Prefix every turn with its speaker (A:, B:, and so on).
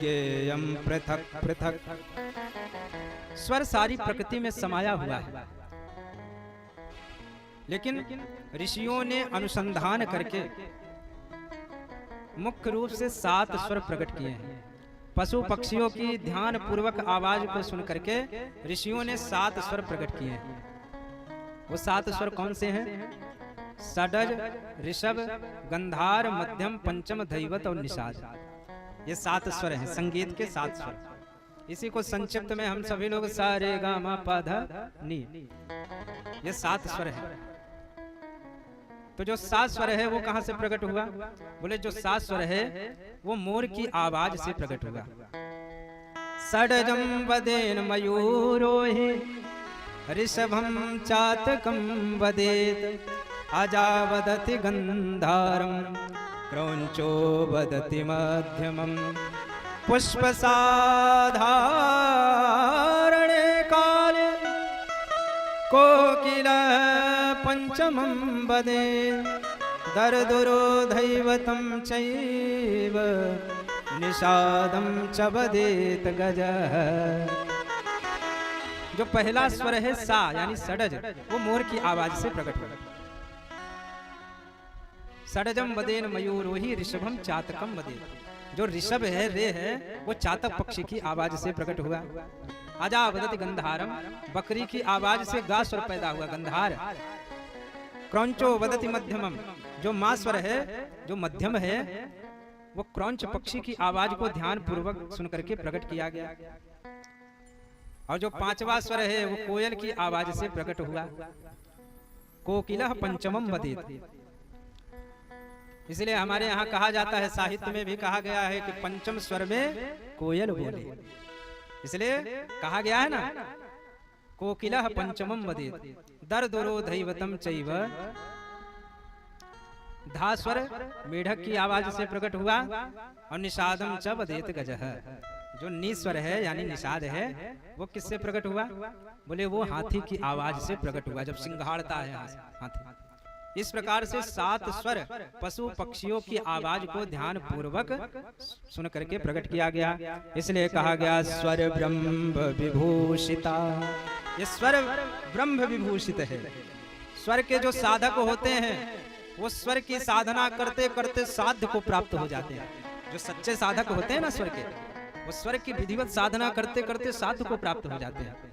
A: ज्ञेयं पृथक पृथक। स्वर सारी प्रकृति में समाया हुआ है, लेकिन ऋषियों ने अनुसंधान करके मुख्य रूप से 7 स्वर प्रकट किए हैं। पशु पक्षियों की ध्यान पूर्वक आवाज को सुन करके ऋषियों ने 7 स्वर प्रकट किए हैं। वो 7 स्वर कौन से हैं? षडज, ऋषभ, गंधार, मध्यम, पंचम, धैवत और निषाद। ये 7 स्वर हैं, संगीत के 7 स्वर। इसी को संक्षिप्त में हम सभी लोग सा रे गा मा पा धा नी, ये 7 स्वर है। तो जो 7 स्वर है वो कहां से प्रकट हुआ? बोले जो 7 स्वर है वो मोर की आवाज से प्रकट हुआ। षडजम वदेन मयूरोहि ऋषभम चातकम वदेत अजा वदति गंधारम क्रौंचो वदति मध्यमम पुष्पसाधारणे काले कोकिलः पंचमं वदे दर्दुरो धैवतं चैव निषादं च वदेत गजः। जो पहला स्वर है सा यानी षडज, वो मोर की आवाज से प्रकट हुआ। षडजम वदेन मयूरोहि ऋषभम चातकम वदेत। जो ऋषभ है, रे है, वो चातक पक्षी की आवाज से प्रकट हुआ। अजा वदति गंधारम, बकरी की आवाज से गा स्वर पैदा हुआ गंधार। क्रौंचो वदति मध्यमम, जो मां स्वर है, जो मध्यम है, वो क्रौंच पक्षी की आवाज को ध्यान पूर्वक सुन करके प्रकट किया गया। और जो 5वां स्वर है वो कोयल की आवाज से प्रकट हुआ। कोकिलः पंचमम वदेत। इसलिए हमारे यहाँ कहा जाता है, साहित्य में भी कहा गया है कि पंचम स्वर में कोयल बोले। इसलिए कहा गया है ना, कोकिलः पंचमम वदेत दर्दुरो धैवतं चैव। धा स्वर मेढक की आवाज से प्रकट हुआ। और निषादम च वदेत गजः। जो नी स्वर है यानी निषाद है, वो किससे प्रकट हुआ? बोले वो हाथी की आवाज से प्रकट हुआ, जब सिंघाड़ता है हाथी। इस प्रकार से 7 स्वर पशु पक्षियों की आवाज को ध्यान पूर्वक सुन करके प्रकट किया गया। इसलिए कहा गया स्वर ब्रह्म विभूषिता। ये स्वर ब्रह्म विभूषित है। स्वर के जो साधक होते हैं वो स्वर की साधना करते करते साध्य को प्राप्त हो जाते हैं। जो सच्चे साधक होते हैं ना स्वर के, वो स्वर की विधिवत साधना करते करते साध्य को प्राप्त हो जाते हैं।